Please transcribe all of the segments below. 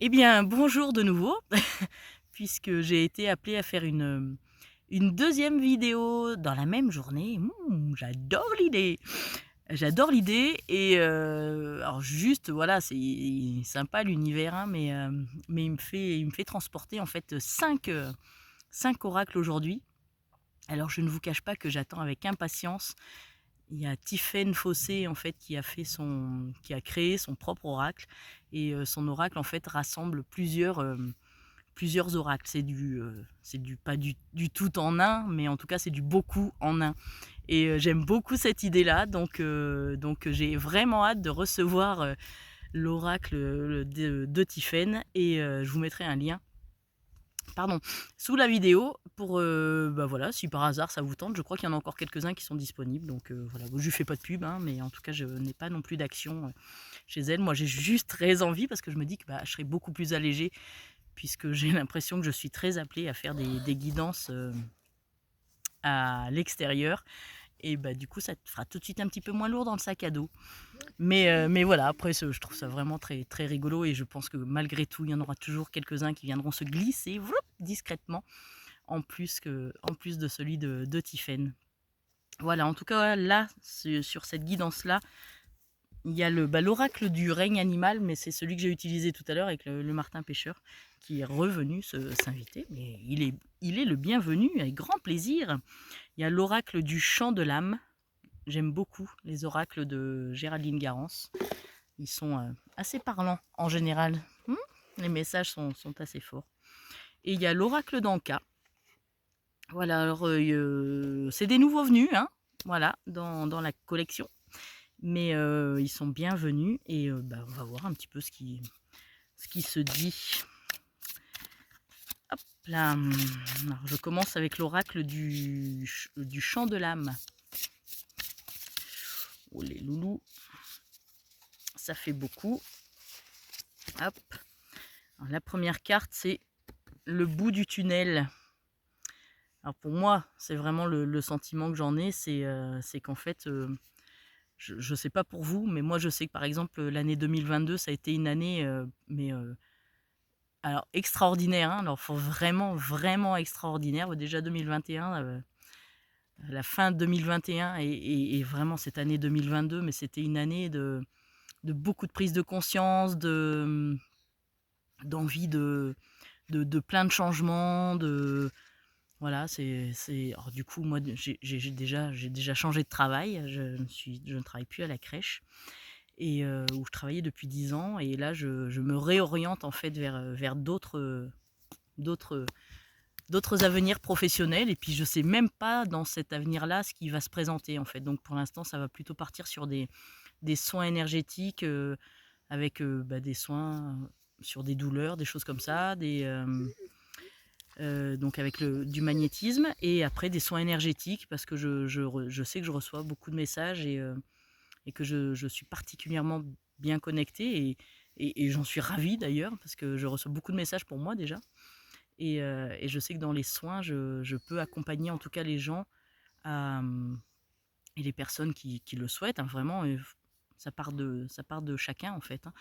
Eh bien, bonjour de nouveau, puisque j'ai été appelée à faire une deuxième vidéo dans la même journée. J'adore l'idée! J'adore l'idée et alors juste voilà, c'est sympa l'univers, hein, mais il me fait transporter en fait 5 oracles aujourd'hui. Alors je ne vous cache pas que j'attends avec impatience. Il y a Tiffaine Fossé en fait qui a créé son propre oracle et son oracle en fait rassemble plusieurs oracles. C'est du pas du tout en un, mais en tout cas c'est du beaucoup en un. Et j'aime beaucoup cette idée-là, donc j'ai vraiment hâte de recevoir l'oracle de Tiffaine et je vous mettrai un lien pardon, sous la vidéo pour, bah voilà, si par hasard ça vous tente. Je crois qu'il y en a encore quelques-uns qui sont disponibles, donc voilà. Bon, je lui fais pas de pub, hein, mais en tout cas, je n'ai pas non plus d'action chez elle. Moi, j'ai juste très envie parce que je me dis que bah, je serai beaucoup plus allégée puisque j'ai l'impression que je suis très appelée à faire des guidances à l'extérieur. Et bah, du coup, ça te fera tout de suite un petit peu moins lourd dans le sac à dos. Mais voilà, après, je trouve ça vraiment très, très rigolo et je pense que malgré tout, il y en aura toujours quelques-uns qui viendront se glisser discrètement en plus de celui de Tiffaine. Voilà, en tout cas, là, sur cette guidance-là, il y a l'oracle du règne animal, mais c'est celui que j'ai utilisé tout à l'heure avec le martin pêcheur qui est revenu s'inviter. Mais il est le bienvenu avec grand plaisir. Il y a l'oracle du chant de l'âme. J'aime beaucoup les oracles de Géraldine Garance. Ils sont assez parlants en général. Les messages sont assez forts. Et il y a l'oracle d'Anka. Voilà, alors c'est des nouveaux venus, hein, voilà, dans la collection. Mais ils sont bienvenus et bah, on va voir un petit peu ce qui se dit. Hop là. Alors, je commence avec l'oracle du chant de l'âme. Oh les loulous, ça fait beaucoup. Hop. Alors, la première carte, c'est le bout du tunnel. Alors pour moi, c'est vraiment le sentiment que j'en ai, c'est qu'en fait, je ne sais pas pour vous, mais moi je sais que par exemple l'année 2022, ça a été une année alors extraordinaire, hein, alors faut vraiment, vraiment extraordinaire. Déjà 2021, la fin 2021 et vraiment cette année 2022, mais c'était une année de beaucoup de prise de conscience, d'envie de plein de changements, voilà, alors du coup, moi, j'ai déjà changé de travail. Je ne travaille plus à la crèche et où je travaillais depuis 10 ans. Et là, je me réoriente en fait vers d'autres, d'autres avenirs professionnels. Et puis, je sais même pas dans cet avenir-là ce qui va se présenter en fait. Donc, pour l'instant, ça va plutôt partir sur des soins énergétiques avec bah, des soins sur des douleurs, des choses comme ça, donc avec du magnétisme et après des soins énergétiques parce que je sais que je reçois beaucoup de messages et que je suis particulièrement bien connectée et j'en suis ravie d'ailleurs parce que je reçois beaucoup de messages pour moi déjà et je sais que dans les soins je peux accompagner en tout cas les gens à, et les personnes qui le souhaitent, hein, vraiment ça part de chacun en fait, hein.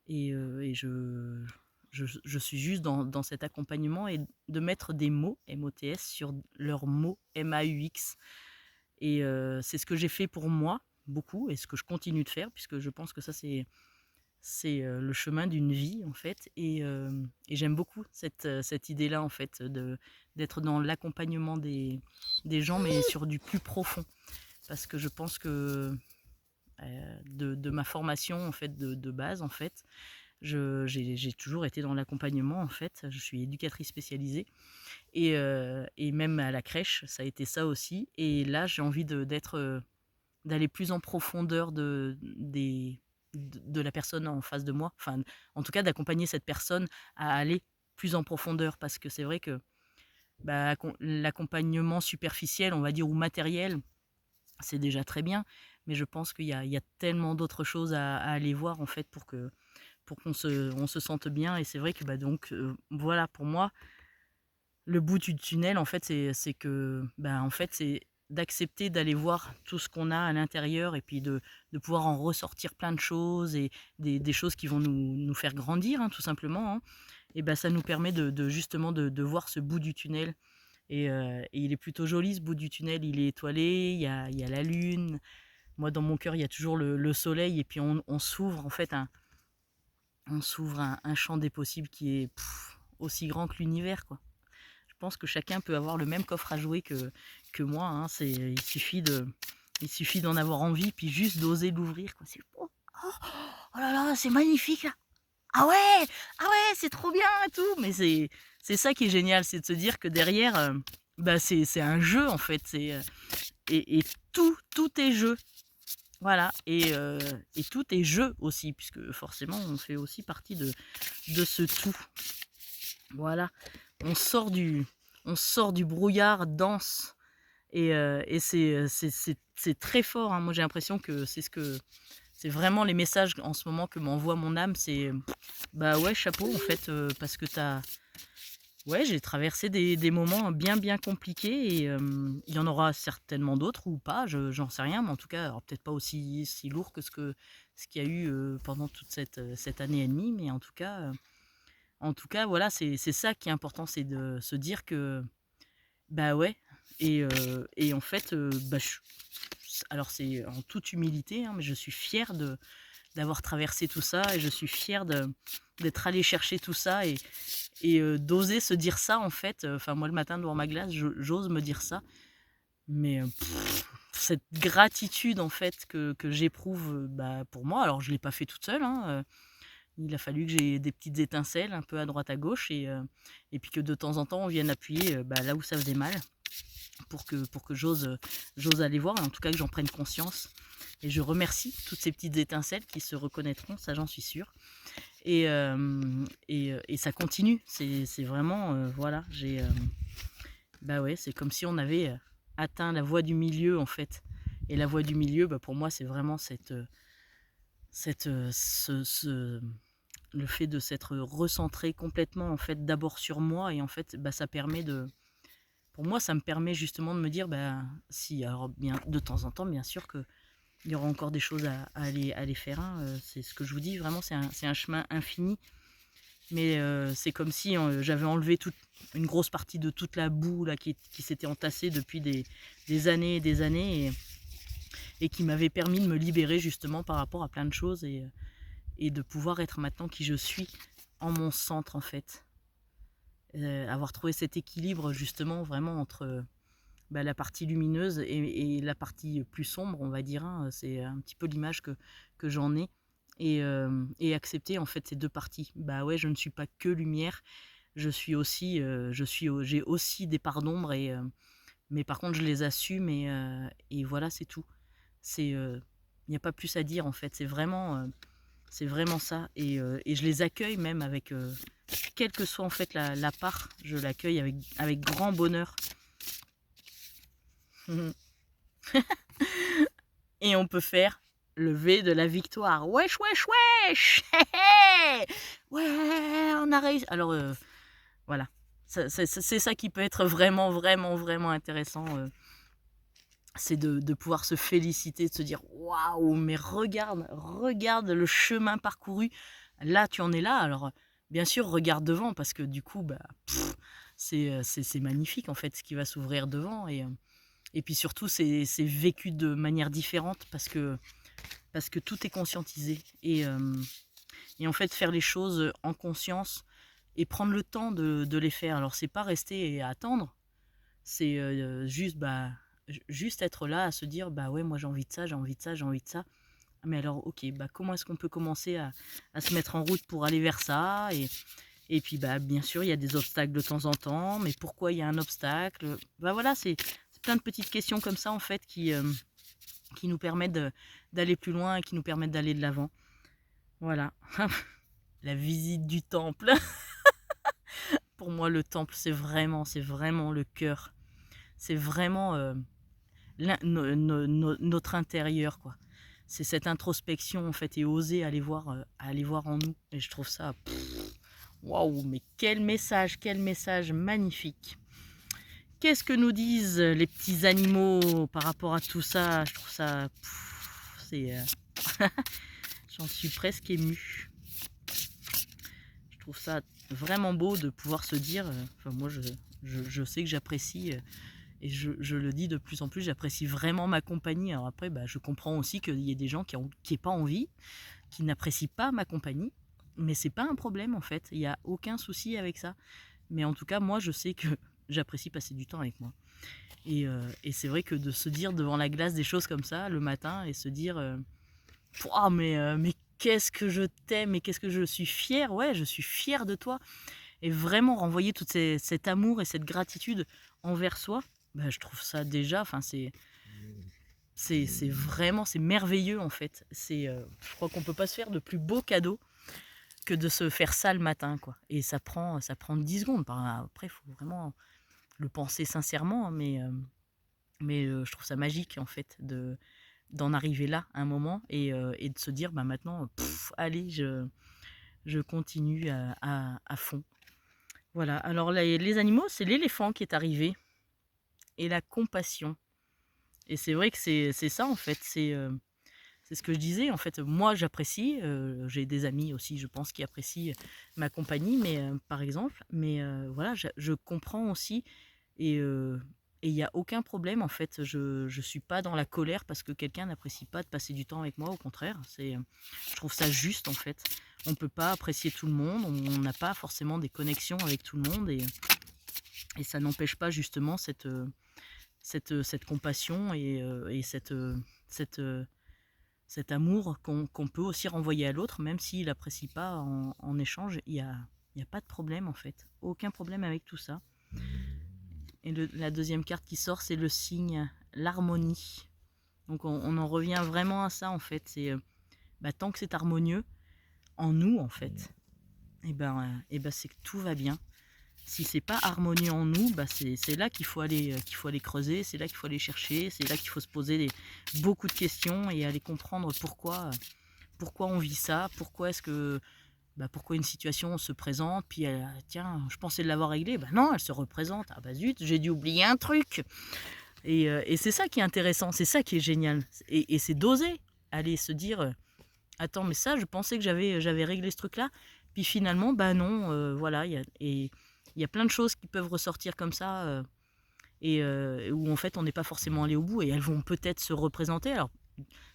Et je suis juste dans cet accompagnement et de mettre des mots MOTS sur leurs mots MAUX. Et c'est ce que j'ai fait pour moi, beaucoup, et ce que je continue de faire, puisque je pense que ça, c'est le chemin d'une vie, en fait. Et j'aime beaucoup cette idée-là, en fait, d'être dans l'accompagnement des gens, mais sur du plus profond. Parce que je pense que de ma formation, en fait, de base, en fait, j'ai toujours été dans l'accompagnement en fait, je suis éducatrice spécialisée et même à la crèche, ça a été ça aussi et là j'ai envie d'aller plus en profondeur de la personne en face de moi, enfin en tout cas d'accompagner cette personne à aller plus en profondeur parce que c'est vrai que bah, l'accompagnement superficiel, on va dire, ou matériel, c'est déjà très bien, mais je pense qu'il y a tellement d'autres choses à aller voir en fait pour on se sente bien. Et c'est vrai que bah, donc voilà, pour moi, le bout du tunnel, en fait, c'est que bah, en fait, c'est d'accepter d'aller voir tout ce qu'on a à l'intérieur et puis de pouvoir en ressortir plein de choses et des choses qui vont nous faire grandir, hein, tout simplement, hein. Et ben ça nous permet de justement de voir ce bout du tunnel et il est plutôt joli ce bout du tunnel. Il est étoilé, il y a la lune. Moi, dans mon cœur, il y a toujours le soleil et puis on s'ouvre en fait un champ des possibles qui est aussi grand que l'univers, quoi. Je pense que chacun peut avoir le même coffre à jouer que moi, hein. Il suffit d'en avoir envie, puis juste d'oser l'ouvrir, quoi. C'est oh, oh, oh là là, c'est magnifique là. Ah ouais, c'est trop bien et tout. Mais c'est ça qui est génial, c'est de se dire que derrière, bah c'est un jeu en fait. Et tout est jeu. Voilà, et tout est jeu aussi, puisque forcément on fait aussi partie de ce tout. Voilà, on sort du brouillard dense et c'est très fort, hein. Moi j'ai l'impression que c'est vraiment les messages en ce moment que m'envoie mon âme, c'est bah ouais, chapeau en fait, parce que ouais, j'ai traversé des moments bien compliqués et il y en aura certainement d'autres ou pas, j'en sais rien, mais en tout cas, alors peut-être pas aussi si lourd que ce qu'il y a eu pendant toute cette année et demie, mais en tout cas, voilà, c'est ça qui est important, c'est de se dire que bah ouais, et en fait, bah, alors c'est en toute humilité, hein, mais je suis fière d'avoir traversé tout ça et je suis fière d'être allée chercher tout ça et d'oser se dire ça en fait. Enfin moi le matin devant ma glace, j'ose me dire ça, mais cette gratitude en fait que j'éprouve bah, pour moi, alors je ne l'ai pas fait toute seule, hein, il a fallu que j'ai des petites étincelles un peu à droite à gauche et puis que de temps en temps on vienne appuyer bah, là où ça faisait mal pour que j'ose aller voir, et en tout cas que j'en prenne conscience. Et je remercie toutes ces petites étincelles qui se reconnaîtront, ça j'en suis sûre. Et ça continue, c'est vraiment, voilà, bah ouais, c'est comme si on avait atteint la voie du milieu en fait. Et la voie du milieu, bah, pour moi, c'est vraiment le fait de s'être recentré complètement en fait, d'abord sur moi, et en fait, bah, ça permet pour moi, ça me permet justement de me dire, bah, si, alors bien, de temps en temps, bien sûr que il y aura encore des choses à aller faire, hein, c'est ce que je vous dis, vraiment, c'est un chemin infini. Mais c'est comme si j'avais enlevé une grosse partie de toute la boue là, qui s'était entassée depuis des années et des années et qui m'avait permis de me libérer justement par rapport à plein de choses et de pouvoir être maintenant qui je suis en mon centre en fait. Avoir trouvé cet équilibre justement vraiment entre bah, la partie lumineuse et la partie plus sombre, on va dire, hein. C'est un petit peu l'image que j'en ai. Et accepter en fait ces deux parties. Bah ouais, je ne suis pas que lumière, je suis aussi, j'ai aussi des parts d'ombre mais par contre je les assume et voilà, c'est tout. Il n'y a pas plus à dire en fait, c'est vraiment ça et je les accueille même avec, quelle que soit en fait la part, je l'accueille avec grand bonheur. Et on peut faire le V de la victoire. Wesh, wesh, wesh. Ouais, on a réussi. Alors, voilà. C'est ça qui peut être vraiment intéressant. C'est de pouvoir se féliciter, de se dire waouh, mais regarde le chemin parcouru. Là, tu en es là. Alors, bien sûr, regarde devant parce que du coup, bah, c'est magnifique en fait ce qui va s'ouvrir devant. Et puis surtout, c'est vécu de manière différente parce que tout est conscientisé. Et en fait, faire les choses en conscience et prendre le temps de les faire. Alors, c'est pas rester et attendre, c'est juste être là à se dire bah ouais, moi j'ai envie de ça, j'ai envie de ça, j'ai envie de ça. Mais alors, ok, bah comment est-ce qu'on peut commencer à se mettre en route pour aller vers ça et puis bah bien sûr, il y a des obstacles de temps en temps, mais pourquoi il y a un obstacle? Bah voilà, c'est plein de petites questions comme ça en fait qui nous permettent d'aller plus loin et qui nous permettent d'aller de l'avant. Voilà. La visite du temple. Pour moi, le temple, c'est vraiment le cœur. C'est vraiment notre intérieur, quoi. C'est cette introspection, en fait, et oser aller voir en nous. Et je trouve ça, waouh, mais quel message magnifique. qu'est-ce que nous disent les petits animaux par rapport à tout ça? Je trouve ça... c'est... j'en suis presque émue. Je trouve ça vraiment beau de pouvoir se dire... enfin, moi, je sais que j'apprécie... et je le dis de plus en plus, j'apprécie vraiment ma compagnie. Alors après, je comprends aussi qu'il y ait des gens qui n'aient pas envie, qui n'apprécient pas ma compagnie. Mais c'est pas un problème en fait. Il n'y a aucun souci avec ça. Mais en tout cas, moi, je sais que j'apprécie passer du temps avec moi. Et c'est vrai que de se dire devant la glace des choses comme ça le matin et se dire pouah, mais qu'est-ce que je t'aime et qu'est-ce que je suis fière, ouais, je suis fière de toi. Et vraiment renvoyer tout cet amour et cette gratitude envers soi, je trouve ça déjà, enfin c'est vraiment, c'est merveilleux en fait. Je crois qu'on peut pas se faire de plus beau cadeau que de se faire ça le matin, quoi. Et ça prend 10 secondes. Après, il faut vraiment le penser sincèrement, mais je trouve ça magique en fait d'en arriver là un moment et de se dire maintenant, allez, je continue à fond. Voilà, alors les animaux, c'est l'éléphant qui est arrivé et la compassion. Et c'est vrai que c'est ça en fait, c'est ce que je disais, en fait, moi j'apprécie, j'ai des amis aussi, je pense, qui apprécient ma compagnie, mais par exemple, mais voilà, je comprends aussi et il n'y a aucun problème, en fait, je suis pas dans la colère parce que quelqu'un n'apprécie pas de passer du temps avec moi, au contraire, je trouve ça juste, en fait. On peut pas apprécier tout le monde, on n'a pas forcément des connexions avec tout le monde et ça n'empêche pas justement cette compassion et cet amour qu'on peut aussi renvoyer à l'autre, même s'il n'apprécie pas en échange, il y a pas de problème en fait. Aucun problème avec tout ça. Et la deuxième carte qui sort, c'est le signe, l'harmonie. Donc on en revient vraiment à ça en fait. C'est tant que c'est harmonieux en nous en fait, c'est que tout va bien. Si c'est pas harmonieux en nous, c'est là qu'il faut aller creuser, c'est là qu'il faut aller chercher, c'est là qu'il faut se poser beaucoup de questions et aller comprendre pourquoi on vit ça, pourquoi est-ce que pourquoi une situation se présente, puis tiens, je pensais l'avoir réglée, non, elle se représente, zut, j'ai dû oublier un truc. Et c'est ça qui est intéressant, c'est ça qui est génial, et c'est d'oser aller se dire attends, mais ça, je pensais que j'avais réglé ce truc-là, puis finalement, non, voilà, il y a plein de choses qui peuvent ressortir comme ça, où en fait on n'est pas forcément allé au bout, et elles vont peut-être se représenter. Alors,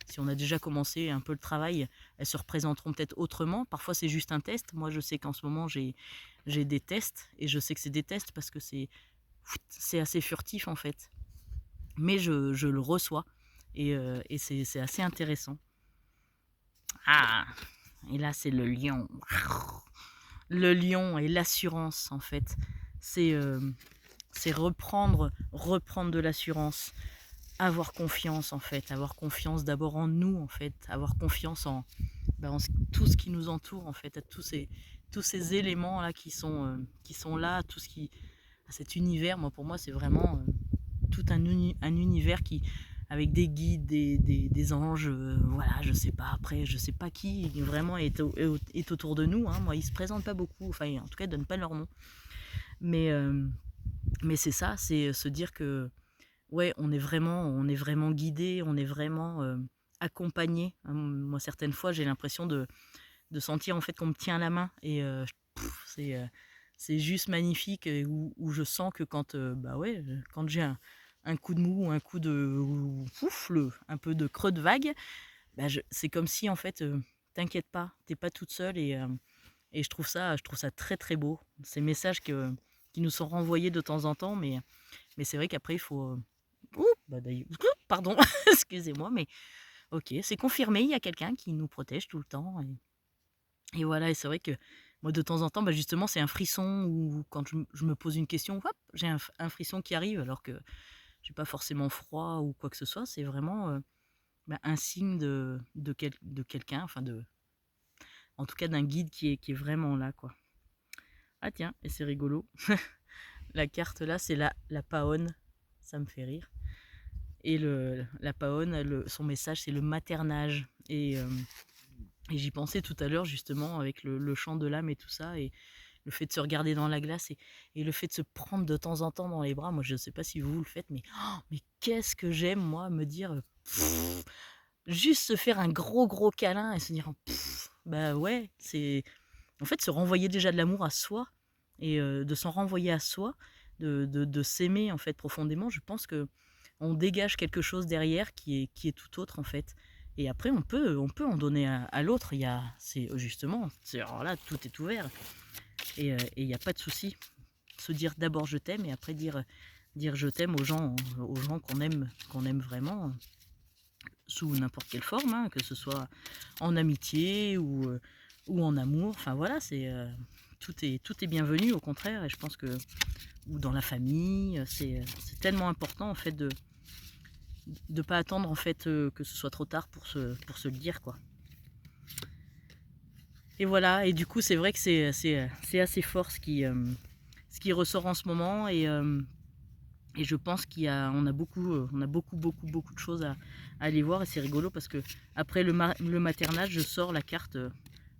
si on a déjà commencé un peu le travail, elles se représenteront peut-être autrement. Parfois c'est juste un test. Moi je sais qu'en ce moment j'ai des tests, et je sais que c'est des tests parce que c'est assez furtif en fait. Mais je le reçois, et c'est assez intéressant. Ah, et là c'est le lion. Le lion et l'assurance en fait. C'est reprendre de l'assurance, avoir confiance en fait, avoir confiance d'abord en nous en fait, avoir confiance en tout ce qui nous entoure en fait, à tous ces éléments là qui sont là, cet univers. Pour moi c'est vraiment tout un univers avec des guides, des anges, voilà, je sais pas, après je sais pas qui vraiment est autour de nous, hein. Moi ils se présentent pas beaucoup, enfin en tout cas ils donnent pas leur nom, mais c'est ça, c'est se dire que ouais, on est vraiment guidé, on est vraiment accompagné. Moi, certaines fois, j'ai l'impression de sentir en fait qu'on me tient la main, et c'est juste magnifique, où je sens que quand quand j'ai un coup de mou, un coup de un peu de creux de vague, c'est comme si en fait t'inquiète pas, t'es pas toute seule, et je trouve ça très très beau. Ces messages qui nous sont renvoyés de temps en temps, mais c'est vrai qu'après il faut pardon, excusez-moi, mais ok, c'est confirmé, il y a quelqu'un qui nous protège tout le temps, et voilà. Et c'est vrai que moi de temps en temps, justement, c'est un frisson, ou quand je me pose une question, hop, j'ai un frisson qui arrive, alors que j'ai pas forcément froid ou quoi que ce soit. C'est vraiment un signe de quelqu'un, enfin en tout cas d'un guide qui est vraiment là, quoi. Ah tiens, et c'est rigolo. La carte là, c'est la paonne, ça me fait rire. Et la paonne, son message, c'est le maternage. Et j'y pensais tout à l'heure justement avec le chant de l'âme et tout ça. Et le fait de se regarder dans la glace et le fait de se prendre de temps en temps dans les bras. Moi, je ne sais pas si vous le faites, mais qu'est-ce que j'aime, moi, me dire, juste se faire un gros câlin et se dire, bah ouais, c'est en fait se renvoyer déjà de l'amour à soi et de s'en renvoyer à soi, de s'aimer en fait profondément. Je pense que on dégage quelque chose derrière qui est tout autre en fait. Et après on peut en donner à l'autre. C'est justement, alors là tout est ouvert et il n'y a pas de souci. Se dire d'abord je t'aime et après dire je t'aime aux gens qu'on aime vraiment sous n'importe quelle forme, hein, que ce soit en amitié ou en amour. Enfin voilà, tout est bienvenu au contraire. Et je pense que ou dans la famille, c'est tellement important en fait de pas attendre en fait que ce soit trop tard pour se le dire quoi. Et voilà, et du coup c'est vrai que c'est assez fort ce qui ressort en ce moment et je pense on a beaucoup de choses à aller voir et c'est rigolo parce que après le maternage je sors la carte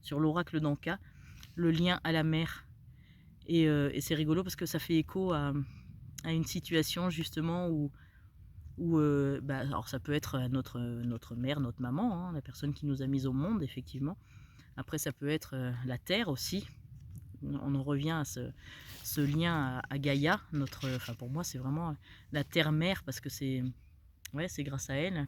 sur l'oracle d'Anka, le lien à la mère et c'est rigolo parce que ça fait écho à une situation justement où alors ça peut être notre mère, notre maman, hein, la personne qui nous a mis au monde effectivement. Après ça peut être la terre aussi. On en revient à ce lien à Gaïa, enfin pour moi c'est vraiment la terre-mère parce que c'est grâce à elle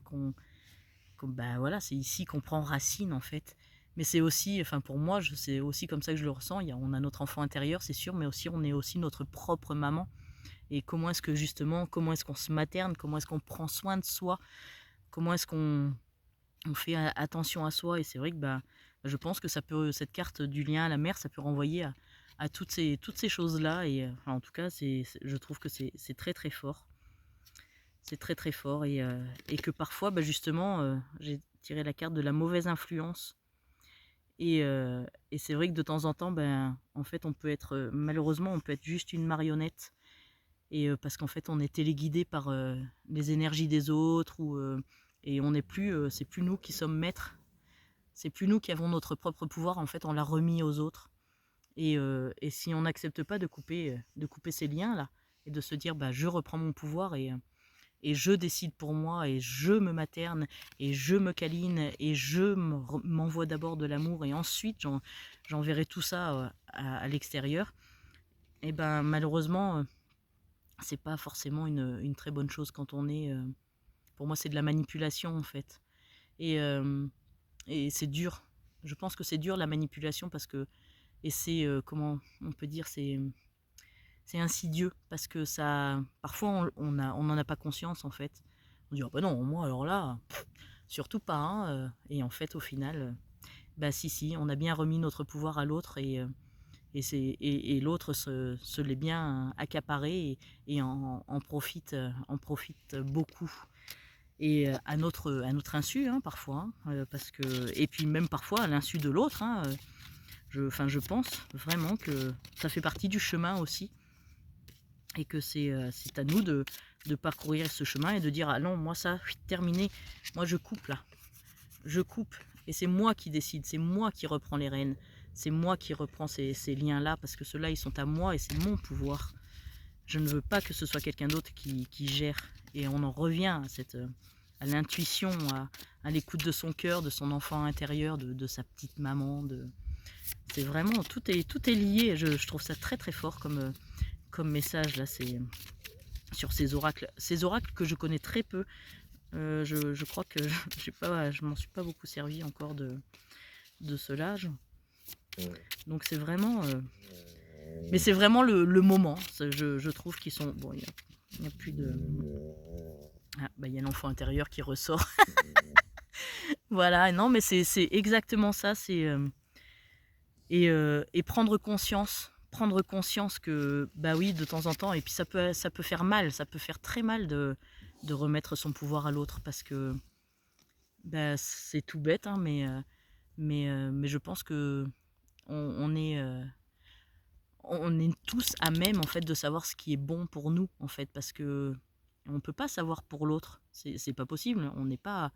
bah voilà, c'est ici qu'on prend racine en fait. Mais c'est aussi, enfin pour moi c'est aussi comme ça que je le ressens. On a notre enfant intérieur c'est sûr, mais aussi on est aussi notre propre maman. Et comment est-ce qu'on se materne, comment est-ce qu'on prend soin de soi, comment est-ce qu'on fait attention à soi. Et c'est vrai que je pense que cette carte du lien à la mère, ça peut renvoyer à toutes ces choses-là. Et enfin, en tout cas, je trouve que c'est très très fort. C'est très très fort. Et que parfois, justement, j'ai tiré la carte de la mauvaise influence. Et c'est vrai que de temps en temps, en fait, malheureusement, on peut être juste une marionnette. Et parce qu'en fait, on est téléguidé par les énergies des autres, et on n'est plus, c'est plus nous qui sommes maîtres, c'est plus nous qui avons notre propre pouvoir. En fait, on l'a remis aux autres. Et si on n'accepte pas de couper ces liens là, et de se dire, je reprends mon pouvoir et je décide pour moi, et je me materne, et je me câline, et je m'envoie d'abord de l'amour, et ensuite j'enverrai tout ça à l'extérieur. Et malheureusement, c'est pas forcément une très bonne chose quand on est... pour moi, c'est de la manipulation, en fait. Et c'est dur. Je pense que c'est dur, la manipulation, parce que... Et c'est, comment on peut dire, c'est insidieux, parce que ça... Parfois, on n'en a pas conscience, en fait. On dit, oh non, moi, alors là, surtout pas, hein. Et en fait, au final, si, on a bien remis notre pouvoir à l'autre, et l'autre se l'est bien accaparé et en profite beaucoup. Et à notre insu, hein, parfois, hein, parce que, et puis même parfois à l'insu de l'autre. Hein, je pense vraiment que ça fait partie du chemin aussi, et que c'est à nous de parcourir ce chemin et de dire, ah non, moi ça, terminé, moi je coupe là, je coupe, et c'est moi qui décide, c'est moi qui reprends les rênes. C'est moi qui reprends ces liens-là, parce que ceux-là, ils sont à moi et c'est mon pouvoir. Je ne veux pas que ce soit quelqu'un d'autre qui gère. Et on en revient à l'intuition, à l'écoute de son cœur, de son enfant intérieur, de sa petite maman. C'est vraiment, tout est lié. Je trouve ça très très fort comme message là. C'est sur ces oracles que je connais très peu. Je crois que je m'en suis pas beaucoup servi encore de cela. Donc c'est vraiment... mais c'est vraiment le moment. Je trouve qu'ils sont... Bon, il n'y a plus de... Ah, il y a l'enfant intérieur qui ressort. Voilà, non, mais c'est exactement ça. Et prendre conscience que, oui, de temps en temps, et puis ça peut faire mal, ça peut faire très mal de remettre son pouvoir à l'autre, parce que c'est tout bête, hein, mais je pense que on est tous à même en fait de savoir ce qui est bon pour nous, en fait, parce que on peut pas savoir pour l'autre, c'est pas possible, on n'est pas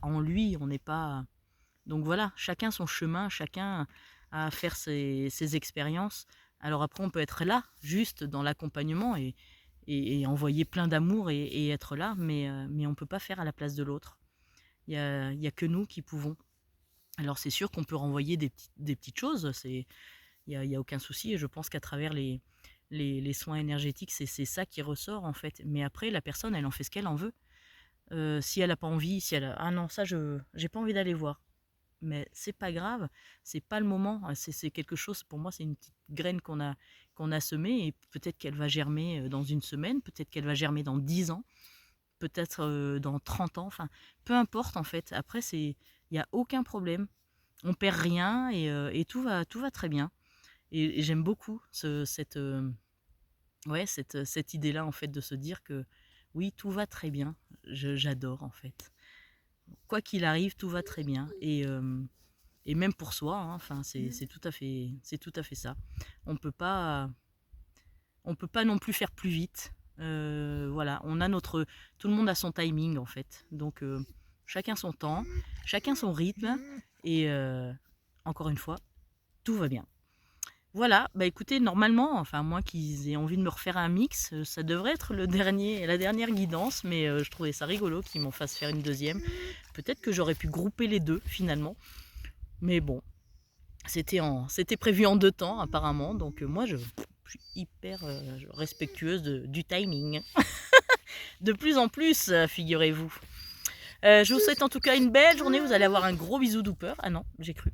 en lui, on n'est pas... Donc voilà, chacun son chemin, chacun à faire ces expériences. Alors après, on peut être là, juste dans l'accompagnement et envoyer plein d'amour et être là, mais on ne peut pas faire à la place de l'autre. Il y a que nous qui pouvons. Alors c'est sûr qu'on peut renvoyer des petites choses, il y a aucun souci, et je pense qu'à travers les soins énergétiques, c'est ça qui ressort en fait. Mais après, la personne, elle en fait ce qu'elle en veut. Si elle n'a pas envie, si elle a... Ah non, ça, j'ai pas envie d'aller voir. Mais c'est pas grave, c'est pas le moment. C'est quelque chose, pour moi, c'est une petite graine qu'on a semée, et peut-être qu'elle va germer dans une semaine, peut-être qu'elle va germer dans 10 ans, peut-être dans 30 ans, enfin, peu importe en fait. Après, il n'y a aucun problème. On perd rien et tout va très bien. Et j'aime beaucoup cette idée-là, en fait, de se dire que oui, tout va très bien. J'adore, en fait. Quoi qu'il arrive, tout va très bien. Et même pour soi, hein, enfin, c'est tout à fait ça. On peut pas non plus faire plus vite. Voilà, tout le monde a son timing, en fait. Donc, chacun son temps, chacun son rythme. Et encore une fois, tout va bien. Voilà, bah écoutez, normalement, enfin moi qu'ils aient envie de me refaire un mix, ça devrait être la dernière guidance, mais je trouvais ça rigolo qu'ils m'en fassent faire une deuxième. Peut-être que j'aurais pu grouper les deux finalement, mais bon, c'était prévu en 2 temps apparemment, donc moi je suis hyper respectueuse du timing. De plus en plus, figurez-vous. Je vous souhaite en tout cas une belle journée, vous allez avoir un gros bisou Dooper. Ah non, j'ai cru.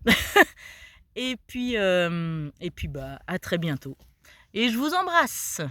Et puis bah, à très bientôt. Et je vous embrasse.